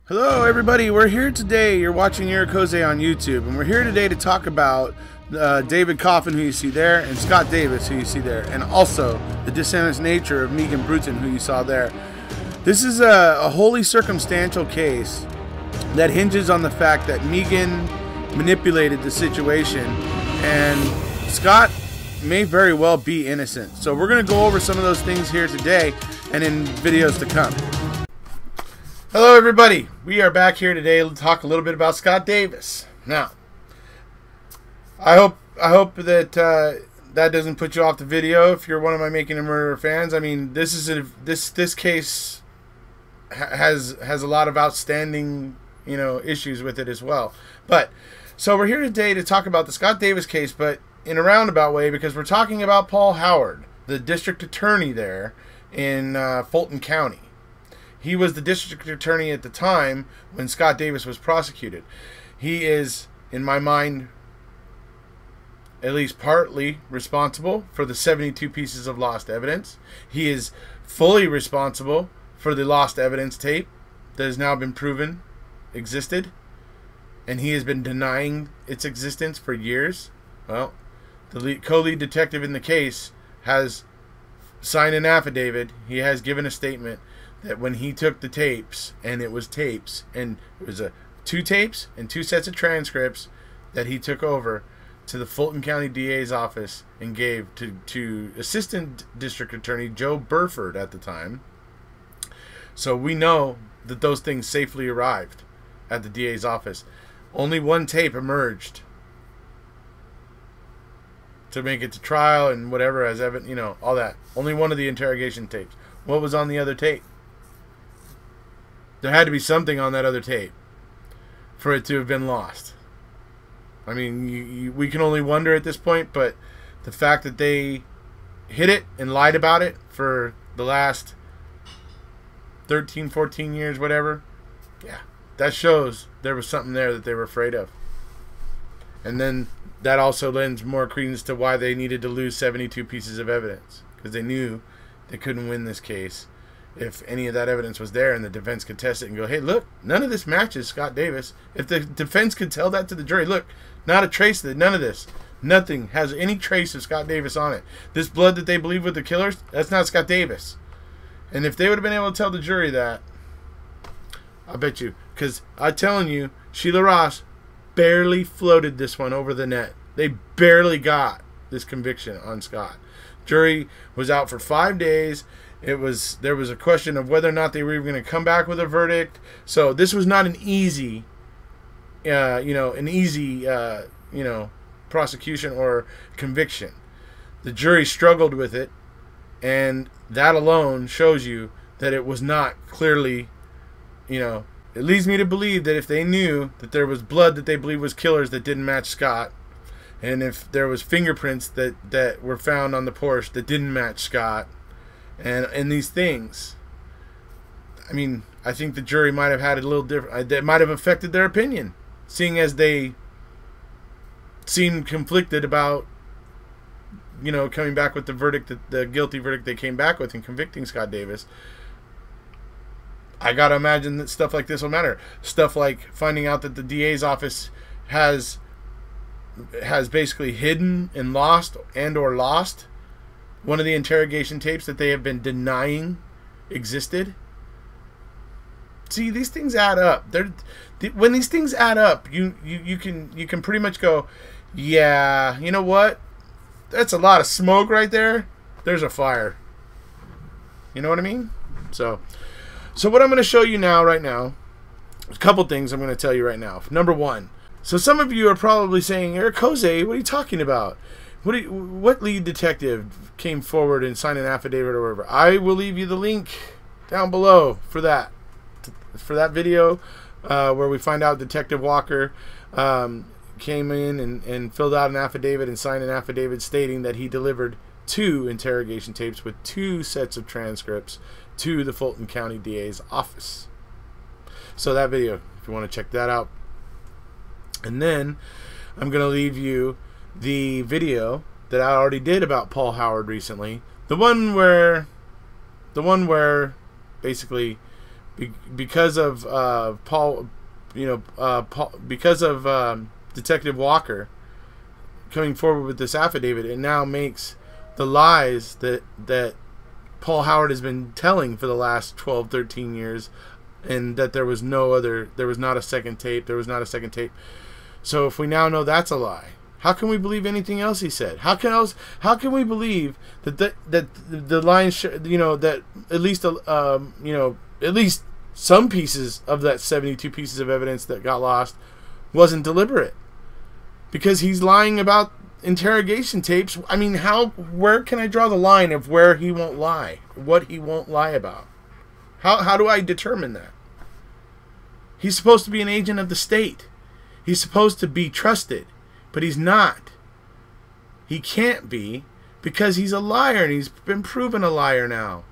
Hello everybody, we're here today, you're watching Irakoze on YouTube, and we're here today to talk about David Coffin, who you see there, and Scott Davis, who you see there, and also the dishonest nature of Megan Bruton, who you saw there. This is a wholly circumstantial case that hinges on the fact that Megan manipulated the situation, and Scott may very well be innocent. So we're going to go over some of those things here today and in videos to come. Hello everybody, we are back here today to talk a little bit about Scott Davis. Now, I hope that that doesn't put you off the video if you're one of my Making a Murderer fans. I mean, this case has a lot of outstanding, issues with it as well. But so we're here today to talk about the Scott Davis case, but in a roundabout way, because we're talking about Paul Howard, the district attorney there in Fulton County. He was the district attorney at the time when Scott Davis was prosecuted. He is, in my mind, at least partly responsible for the 72 pieces of lost evidence. He is fully responsible for the lost evidence tape that has now been proven existed, and he has been denying its existence for years. Well, the co-lead detective in the case has signed an affidavit. He has given a statement that when he took the tapes, and it was tapes, and it was two tapes and two sets of transcripts that he took over to the Fulton County DA's office and gave to Assistant District Attorney Joe Burford at the time. So we know that those things safely arrived at the DA's office. Only one tape emerged to make it to trial and whatever as evidence, all that. Only one of the interrogation tapes. What was on the other tape? There had to be something on that other tape for it to have been lost. I mean, we can only wonder at this point, but the fact that they hid it and lied about it for the last 13, 14 years, whatever, yeah, that shows there was something there that they were afraid of. And then that also lends more credence to why they needed to lose 72 pieces of evidence, because they knew they couldn't win this case if any of that evidence was there and the defense could test it and go, hey, look, none of this matches Scott Davis. If the defense could tell that to the jury, look, not a trace of it, none of this, nothing has any trace of Scott Davis on it. This blood that they believe with the killers, that's not Scott Davis. And if they would have been able to tell the jury that, I bet you, because I'm telling you, Sheila Ross barely floated this one over the net. They barely got this conviction on Scott. Jury was out for 5 days. There was a question of whether or not they were even going to come back with a verdict. So this was not an easy, prosecution or conviction. The jury struggled with it, and that alone shows you that it was not clearly, it leads me to believe that if they knew that there was blood that they believed was killers that didn't match Scott, and if there was fingerprints that were found on the Porsche that didn't match Scott, and these things, I mean, I think the jury might have had a little different, that might have affected their opinion, seeing as they seemed conflicted about, coming back with the verdict, the guilty verdict they came back with in convicting Scott Davis. I gotta imagine that stuff like this will matter. Stuff like finding out that the DA's office has basically hidden and lost one of the interrogation tapes that they have been denying existed. See, these things add up. When these things add up, you can pretty much go, yeah, you know what? That's a lot of smoke right there. There's a fire. You know what I mean? So what I'm going to show you right now, a couple things I'm going to tell you right now. Number one, so some of you are probably saying, Irakoze, what are you talking about? What lead detective came forward and signed an affidavit or whatever? I will leave you the link down below for that video where we find out Detective Walker came in and filled out an affidavit and signed an affidavit stating that he delivered 2 interrogation tapes with 2 sets of transcripts to the Fulton County DA's office. So that video, if you want to check that out. And then I'm going to leave you the video that I already did about Paul Howard recently. The one where basically because of Paul, because of Detective Walker coming forward with this affidavit, it now makes the lies that Paul Howard has been telling for the last 12, 13 years, and that there was not a second tape. So if we now know that's a lie, how can we believe anything else he said? How can we believe that the lines, that at least some pieces of that 72 pieces of evidence that got lost wasn't deliberate? Because he's lying about interrogation tapes. I mean, where can I draw the line of where he won't lie? What he won't lie about? How do I determine that? He's supposed to be an agent of the state. He's supposed to be trusted, but he's not. He can't be, because he's a liar, and he's been proven a liar now.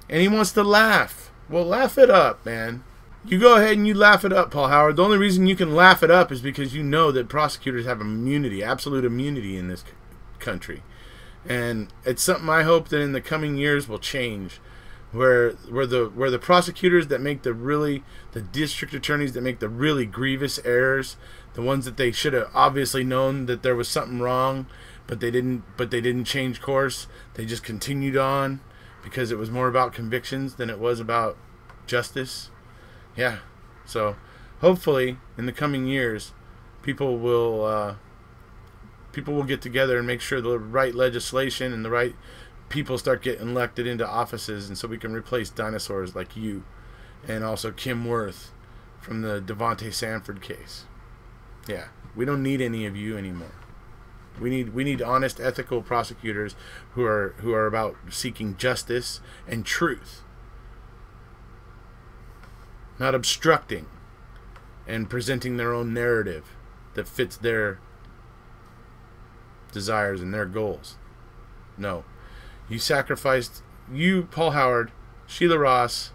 And he wants to laugh. Well, laugh it up, man. You go ahead and you laugh it up, Paul Howard. The only reason you can laugh it up is because you know that prosecutors have immunity, absolute immunity in this country. And it's something I hope that in the coming years will change, where the prosecutors that make the district attorneys that make the really grievous errors, the ones that they should have obviously known that there was something wrong, but they didn't change course. They just continued on because it was more about convictions than it was about justice. Yeah, so hopefully in the coming years, people will get together and make sure the right legislation and the right people start getting elected into offices, and so we can replace dinosaurs like you, and also Kim Worth from the Devontae Sanford case. Yeah, we don't need any of you anymore. We need honest, ethical prosecutors who are about seeking justice and truth, not obstructing and presenting their own narrative that fits their desires and their goals. No. You, Paul Howard, Sheila Ross,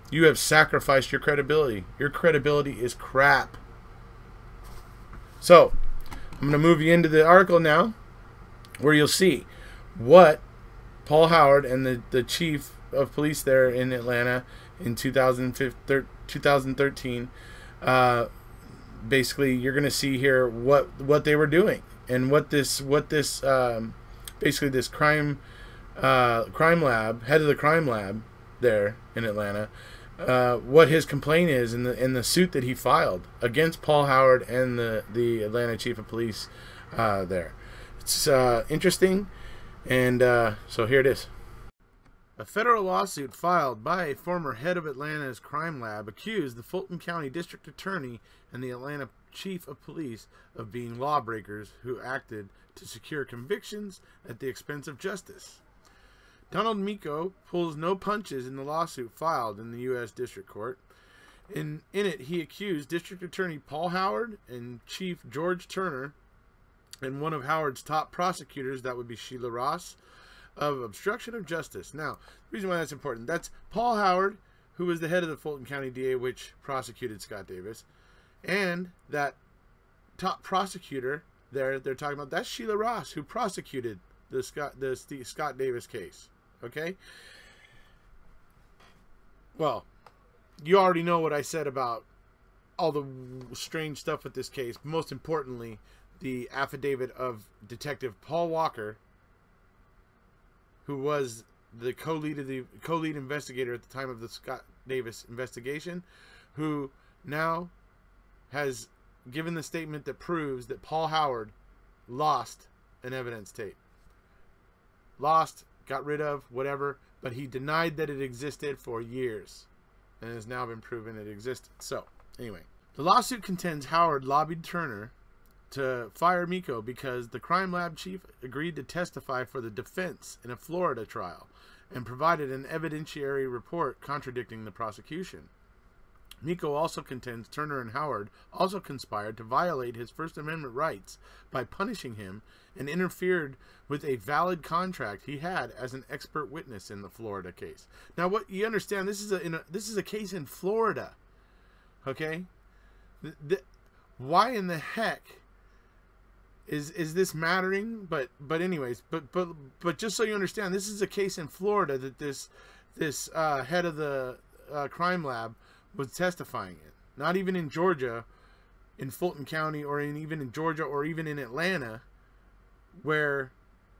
you have sacrificed your credibility. Your credibility is crap. So, I'm going to move you into the article now, where you'll see what Paul Howard and the chief of police there in Atlanta in 2013, basically you're going to see here what they were doing, and what this basically this crime lab, head of the crime lab there in Atlanta, what his complaint is in the suit that he filed against Paul Howard and the Atlanta chief of police there. It's interesting, and so here it is. A federal lawsuit filed by a former head of Atlanta's crime lab accused the Fulton County District Attorney and the Atlanta Chief of Police of being lawbreakers who acted to secure convictions at the expense of justice. Donald Miko pulls no punches in the lawsuit filed in the U.S. District Court. In it, he accused District Attorney Paul Howard and Chief George Turner and one of Howard's top prosecutors, that would be Sheila Ross, of obstruction of justice. Now, the reason why that's important, that's Paul Howard, who was the head of the Fulton County DA, which prosecuted Scott Davis, and that top prosecutor there they're talking about, that's Sheila Ross, who prosecuted the Scott Davis case. Okay? Well, you already know what I said about all the strange stuff with this case. Most importantly, the affidavit of Detective Paul Walker, who was the co-lead investigator at the time of the Scott Davis investigation, who now has given the statement that proves that Paul Howard lost an evidence tape. Lost, got rid of, whatever, but he denied that it existed for years, and has now been proven it existed. So, anyway, the lawsuit contends Howard lobbied Turner to fire Miko because the crime lab chief agreed to testify for the defense in a Florida trial and provided an evidentiary report contradicting the prosecution. Miko also contends Turner and Howard also conspired to violate his First Amendment rights by punishing him and interfered with a valid contract he had as an expert witness in the Florida case. Now, what you understand, this is a case in Florida. Okay? Why in the heck is this mattering? But anyways, but just so you understand, this is a case in Florida that this head of the crime lab was testifying in. Not even in Georgia, in Fulton County, or even in Georgia, or even in Atlanta, where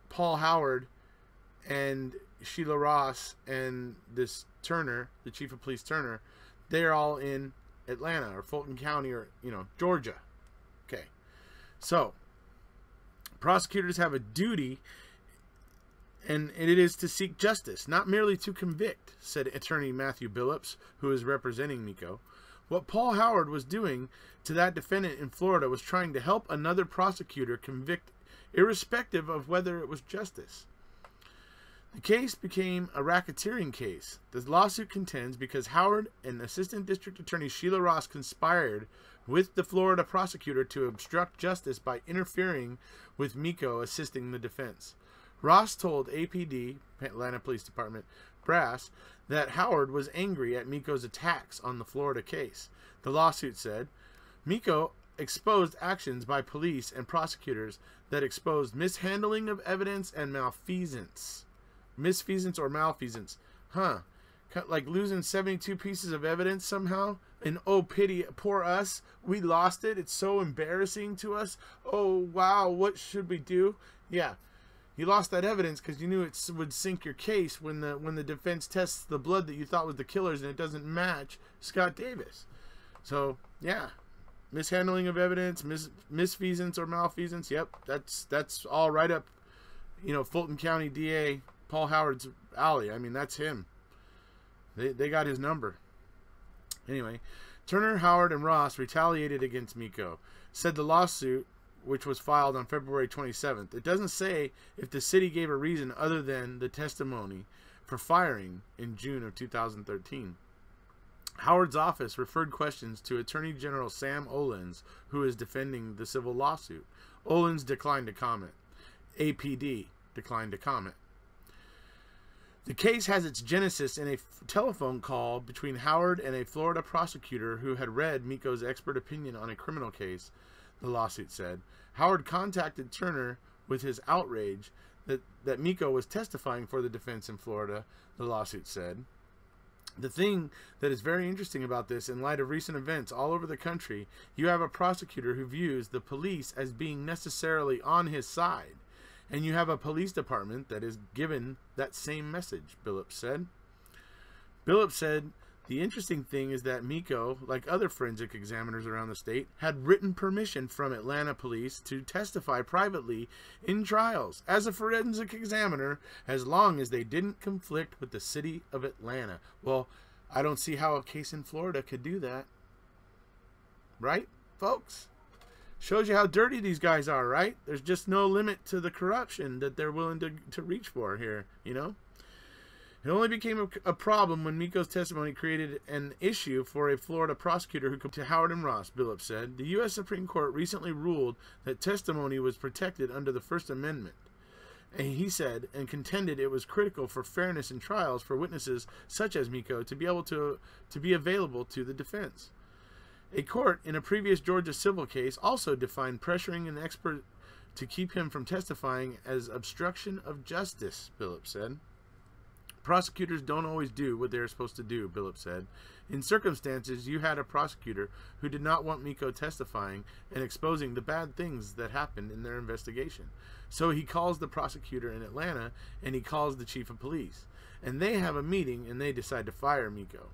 Paul Howard and Sheila Ross and this Turner, the chief of police Turner, they're all in Atlanta or Fulton County or, Georgia. Okay. So, prosecutors have a duty, and it is to seek justice, not merely to convict, said attorney Matthew Billups, who is representing Miko. What Paul Howard was doing to that defendant in Florida was trying to help another prosecutor convict, irrespective of whether it was justice. The case became a racketeering case. The lawsuit contends because Howard and Assistant District Attorney Sheila Ross conspired with the Florida prosecutor to obstruct justice by interfering with Miko assisting the defense. Ross told APD, Atlanta Police Department, brass, that Howard was angry at Miko's attacks on the Florida case. The lawsuit said, Miko exposed actions by police and prosecutors that exposed mishandling of evidence and malfeasance. Misfeasance or malfeasance. Like losing 72 pieces of evidence somehow. And oh, pity, poor us. We lost it. It's so embarrassing to us. Oh, wow. What should we do? Yeah. You lost that evidence because you knew it would sink your case when the defense tests the blood that you thought was the killer's and it doesn't match Scott Davis. So, yeah. Mishandling of evidence, misfeasance or malfeasance. Yep, that's all right up, Fulton County DA Paul Howard's alley. I mean, that's him. They got his number. Anyway, Turner, Howard, and Ross retaliated against Miko, said the lawsuit, which was filed on February 27th. It doesn't say if the city gave a reason other than the testimony for firing in June of 2013. Howard's office referred questions to Attorney General Sam Olens, who is defending the civil lawsuit. Olens declined to comment. APD declined to comment. The case has its genesis in a telephone call between Howard and a Florida prosecutor who had read Miko's expert opinion on a criminal case, the lawsuit said. Howard contacted Turner with his outrage that Miko was testifying for the defense in Florida, the lawsuit said. The thing that is very interesting about this, in light of recent events all over the country, you have a prosecutor who views the police as being necessarily on his side. And you have a police department that is given that same message, Billups said. Billups said, the interesting thing is that Miko, like other forensic examiners around the state, had written permission from Atlanta police to testify privately in trials as a forensic examiner as long as they didn't conflict with the city of Atlanta. Well, I don't see how a case in Florida could do that. Right, folks? Shows you how dirty these guys are, right? There's just no limit to the corruption that they're willing to reach for here, It only became a problem when Miko's testimony created an issue for a Florida prosecutor who to Howard and Ross, Billups said. The U.S. Supreme Court recently ruled that testimony was protected under the First Amendment. And he said, and contended it was critical for fairness in trials for witnesses such as Miko to be able to be available to the defense. A court in a previous Georgia civil case also defined pressuring an expert to keep him from testifying as obstruction of justice, Billups said. Prosecutors don't always do what they're supposed to do, Billups said. In circumstances, you had a prosecutor who did not want Miko testifying and exposing the bad things that happened in their investigation. So he calls the prosecutor in Atlanta and he calls the chief of police. And they have a meeting and they decide to fire Miko.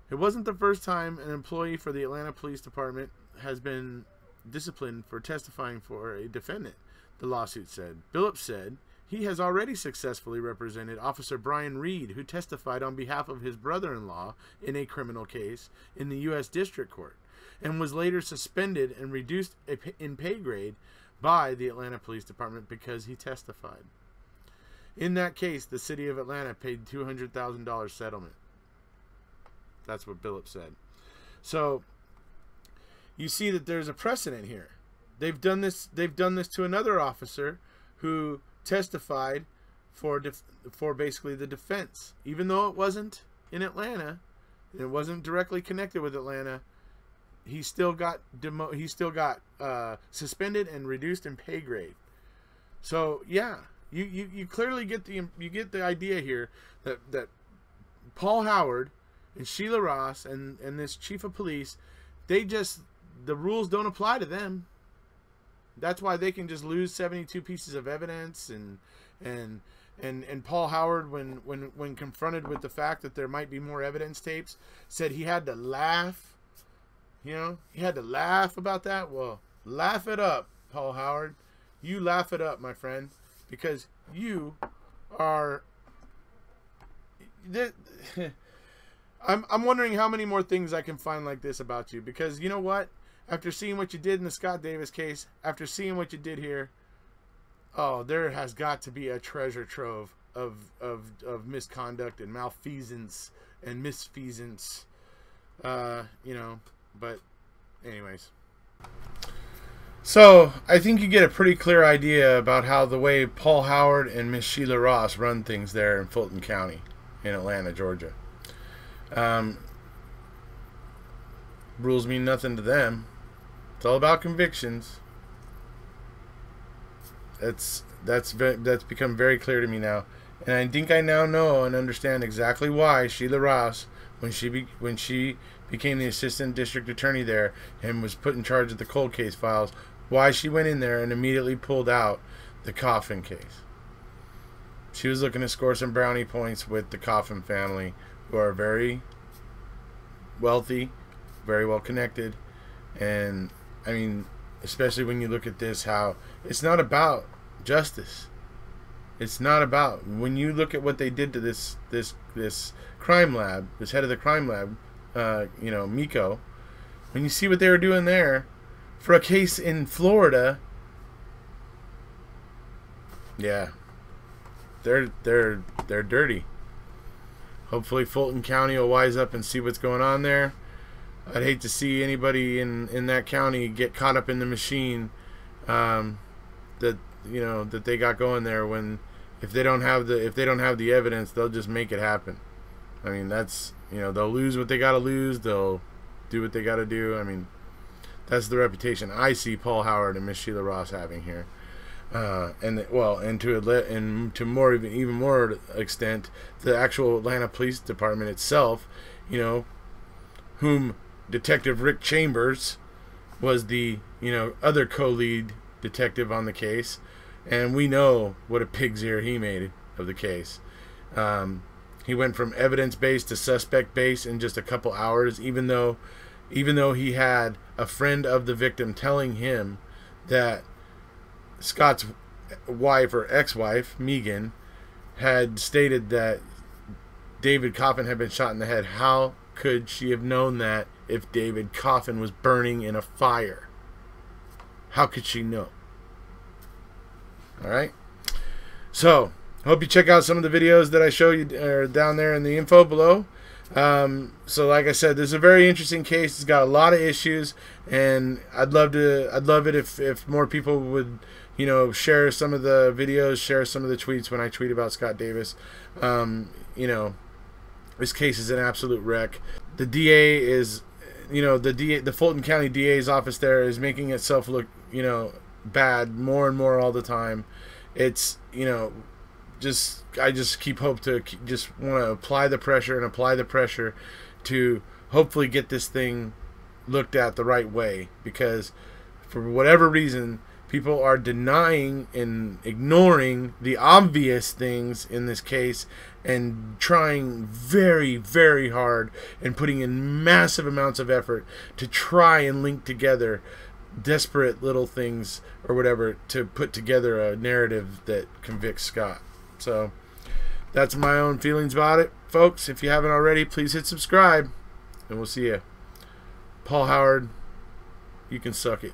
It wasn't the first time an employee for the Atlanta Police Department has been disciplined for testifying for a defendant, the lawsuit said. Billups said he has already successfully represented Officer Brian Reed, who testified on behalf of his brother-in-law in a criminal case in the U.S. District Court, and was later suspended and reduced in pay grade by the Atlanta Police Department because he testified. In that case, the city of Atlanta paid $200,000 settlement. That's what Billups said. So you see that there's a precedent here. They've done this to another officer who testified for basically the defense, even though it wasn't in Atlanta, it wasn't directly connected with Atlanta. He still got suspended and reduced in pay grade. So yeah, You clearly get the idea here that Paul Howard and Sheila Ross and this chief of police, the rules don't apply to them. That's why they can just lose 72 pieces of evidence, and Paul Howard, when confronted with the fact that there might be more evidence tapes, said he had to laugh. You know, he had to laugh about that. Well, laugh it up, Paul Howard. You laugh it up, my friend, because you are. I'm wondering how many more things I can find like this about you, because you know what? After seeing what you did in the Scott Davis case, after seeing what you did here, oh, there has got to be a treasure trove of misconduct and malfeasance and misfeasance. You know, but anyways. So I think you get a pretty clear idea about how the way Paul Howard and Miss Sheila Ross run things there in Fulton County in Atlanta, Georgia. Rules mean nothing to them. It's all about convictions. That's become very clear to me now, and I think I now know and understand exactly why Sheila Ross, when she became the assistant district attorney there and was put in charge of the cold case files, why she went in there and immediately pulled out the Coffin case. She was looking to score some brownie points with the Coffin family, who are very wealthy, very well connected, and I mean, especially when you look at this, how it's not about justice. It's not about, when you look at what they did to this crime lab, this head of the crime lab, you know, Miko, when you see what they were doing there for a case in Florida, yeah, they're dirty. Hopefully Fulton County will wise up and see what's going on there. I'd hate to see anybody in that county get caught up in the machine that they got going there, when if they don't have the evidence, they'll just make it happen. I mean, that's, you know, they'll lose what they got to lose, they'll do what they got to do. I mean, that's the reputation I see Paul Howard and Miss Sheila Ross having here. And to more, even more extent, the actual Atlanta Police Department itself, you know, whom Detective Rick Chambers was the, you know, other co-lead detective on the case, and we know what a pig's ear he made of the case. He went from evidence-based to suspect-based in just a couple hours, even though he had a friend of the victim telling him that Scott's wife, or ex-wife, Megan, had stated that David Coffin had been shot in the head. How could she have known that if David Coffin was burning in a fire? How could she know? Alright? So, I hope you check out some of the videos that I show you down there in the info below. So like I said, this is a very interesting case. It's got a lot of issues, and I'd love it if more people would, you know, share some of the videos, share some of the tweets when I tweet about Scott Davis. You know, this case is an absolute wreck. The DA is, you know, the Fulton County DA's office there is making itself look, you know, bad more and more all the time. It's, you know, I just keep hope to just want to apply the pressure to hopefully get this thing looked at the right way, because for whatever reason people are denying and ignoring the obvious things in this case, and trying very, very hard and putting in massive amounts of effort to try and link together desperate little things or whatever to put together a narrative that convicts Scott. So that's my own feelings about it, folks. If you haven't already, please hit subscribe, and we'll see you. Paul Howard, you can suck it.